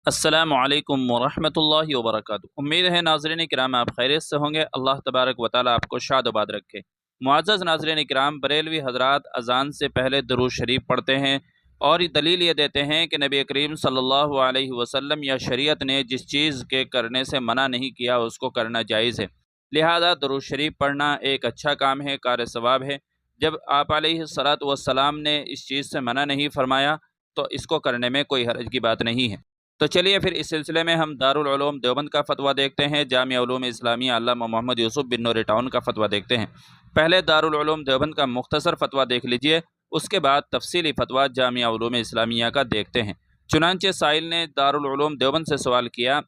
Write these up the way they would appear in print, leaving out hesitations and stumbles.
السلام علیکم ورحمۃ اللہ وبرکاتہ۔ امید ہے ناظرین کرام آپ خیریت سے ہوں گے۔ اللہ تبارک و تعالیٰ آپ کو شاد و باد رکھے۔ معزز ناظرین کرام، بریلوی حضرات اذان سے پہلے درود شریف پڑھتے ہیں اور دلیل یہ دیتے ہیں کہ نبی کریم صلی اللہ علیہ وسلم یا شریعت نے جس چیز کے کرنے سے منع نہیں کیا اس کو کرنا جائز ہے، لہذا درود شریف پڑھنا ایک اچھا کام ہے، کار ثواب ہے۔ جب آپ علیہ الصلاۃ والسلام نے اس چیز سے منع نہیں فرمایا تو اس کو کرنے میں کوئی حرج کی بات نہیں ہے۔ تو چلیے پھر اس سلسلے میں ہم دارالعلوم دیوبند کا فتویٰ دیکھتے ہیں، جامعہ علوم اسلامیہ علامہ محمد یوسف بن نوری ٹاؤن کا فتویٰ دیکھتے ہیں۔ پہلے دارالعلوم دیوبند کا مختصر فتویٰ دیکھ لیجئے، اس کے بعد تفصیلی فتویٰ جامعہ علوم اسلامیہ کا دیکھتے ہیں۔ چنانچہ سائل نے دارالعلوم دیوبند سے سوال کیا،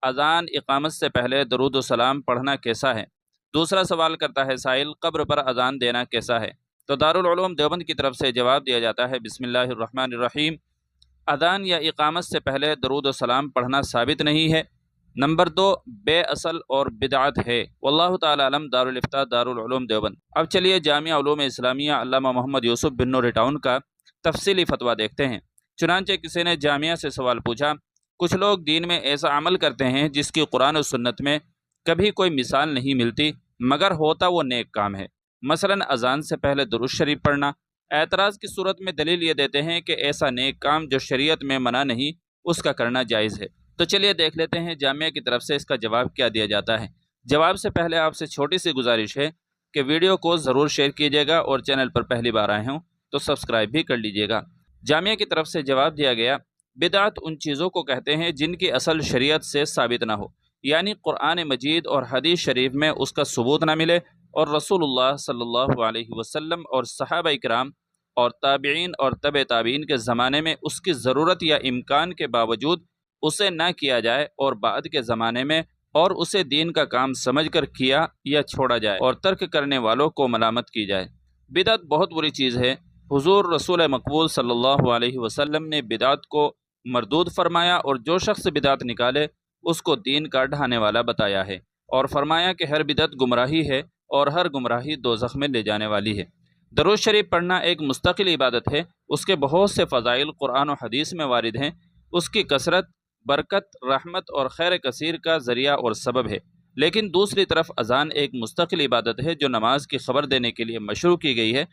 اذان اقامت سے پہلے درود و سلام پڑھنا کیسا ہے؟ دوسرا سوال کرتا ہے سائل، قبر پر اذان دینا کیسا ہے؟ تو دارالعلوم دیوبند کی طرف سے جواب دیا جاتا ہے، بسم اللہ الرحمن الرحیم، اذان یا اقامت سے پہلے درود و سلام پڑھنا ثابت نہیں ہے۔ نمبر 2، بے اصل اور بدعت ہے۔ واللہ تعالی علم۔ دارالفتاء دارالعلوم دیوبند۔ اب چلیے جامعہ علوم اسلامیہ علامہ محمد یوسف بن نوری ٹاؤن کا تفصیلی فتویٰ دیکھتے ہیں۔ چنانچہ کسی نے جامعہ سے سوال پوچھا، کچھ لوگ دین میں ایسا عمل کرتے ہیں جس کی قرآن و سنت میں کبھی کوئی مثال نہیں ملتی، مگر ہوتا وہ نیک کام ہے، مثلا اذان سے پہلے درود شریف پڑھنا۔ اعتراض کی صورت میں دلیل یہ دیتے ہیں کہ ایسا نیک کام جو شریعت میں منع نہیں، اس کا کرنا جائز ہے۔ تو چلیے دیکھ لیتے ہیں جامعہ کی طرف سے اس کا جواب کیا دیا جاتا ہے۔ جواب سے پہلے آپ سے چھوٹی سی گزارش ہے کہ ویڈیو کو ضرور شیئر کیجیے گا اور چینل پر پہلی بار آئے ہوں تو سبسکرائب بھی کر لیجیے گا۔ جامعہ کی طرف سے جواب دیا گیا، بدعت ان چیزوں کو کہتے ہیں جن کی اصل شریعت سے ثابت نہ ہو، یعنی قرآن مجید اور حدیث شریف میں اس کا ثبوت نہ ملے، اور رسول اللہ صلی اللہ علیہ وسلم اور صحابہ کرام اور تابعین اور تبع تابعین کے زمانے میں اس کی ضرورت یا امکان کے باوجود اسے نہ کیا جائے، اور بعد کے زمانے میں اور اسے دین کا کام سمجھ کر کیا یا چھوڑا جائے اور ترک کرنے والوں کو ملامت کی جائے۔ بدعت بہت بری چیز ہے۔ حضور رسول مقبول صلی اللہ علیہ وسلم نے بدعت کو مردود فرمایا، اور جو شخص بدعت نکالے اس کو دین کا ڈھانے والا بتایا ہے، اور فرمایا کہ ہر بدعت گمراہی ہے اور ہر گمراہی دوزخ میں لے جانے والی ہے۔ درود شریف پڑھنا ایک مستقل عبادت ہے، اس کے بہت سے فضائل قرآن و حدیث میں وارد ہیں، اس کی کثرت برکت، رحمت اور خیر کثیر کا ذریعہ اور سبب ہے۔ لیکن دوسری طرف اذان ایک مستقل عبادت ہے جو نماز کی خبر دینے کے لیے مشروع کی گئی ہے،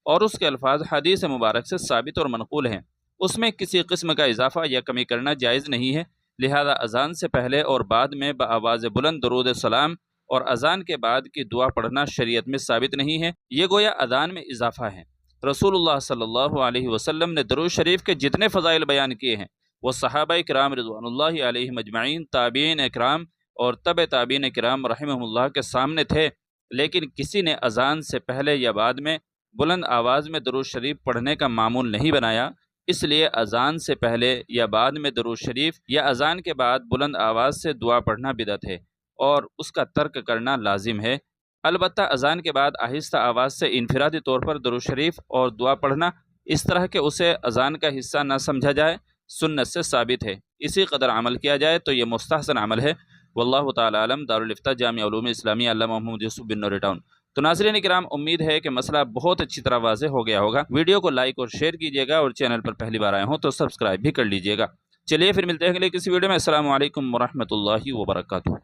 اور اس کے الفاظ حدیث مبارک سے ثابت اور منقول ہیں، اس میں کسی قسم کا اضافہ یا کمی کرنا جائز نہیں ہے، لہذا اذان سے پہلے اور بعد میں بآواز بلند درود سلام اور اذان کے بعد کی دعا پڑھنا شریعت میں ثابت نہیں ہے، یہ گویا اذان میں اضافہ ہے۔ رسول اللہ صلی اللہ علیہ وسلم نے درود شریف کے جتنے فضائل بیان کیے ہیں وہ صحابہ کرام رضوان اللہ علیہم اجمعین، تابعین اکرام اور تبع تابعین کرام رحمہم اللہ کے سامنے تھے، لیکن کسی نے اذان سے پہلے یا بعد میں بلند آواز میں درود شریف پڑھنے کا معمول نہیں بنایا، اس لیے اذان سے پہلے یا بعد میں درود شریف یا اذان کے بعد بلند آواز سے دعا پڑھنا بدعت ہے اور اس کا ترک کرنا لازم ہے۔ البتہ اذان کے بعد آہستہ آواز سے انفرادی طور پر درود شریف اور دعا پڑھنا اس طرح کہ اسے اذان کا حصہ نہ سمجھا جائے، سنت سے ثابت ہے، اسی قدر عمل کیا جائے تو یہ مستحسن عمل ہے۔ واللہ تعالی علم۔ دارالفتاء جامعہ علوم اسلامیہ علامہ محمد یوسف بن نوری ٹاؤن۔ تو ناظرین کرام، امید ہے کہ مسئلہ بہت اچھی طرح واضح ہو گیا ہوگا۔ ویڈیو کو لائک اور شیئر کیجیے گا اور چینل پر پہلی بار آئے ہوں تو سبسکرائب بھی کر لیجیے گا۔ چلیے پھر ملتے ہیں اگلے کسی ویڈیو میں۔ السلام علیکم ورحمۃ اللہ وبرکاتہ۔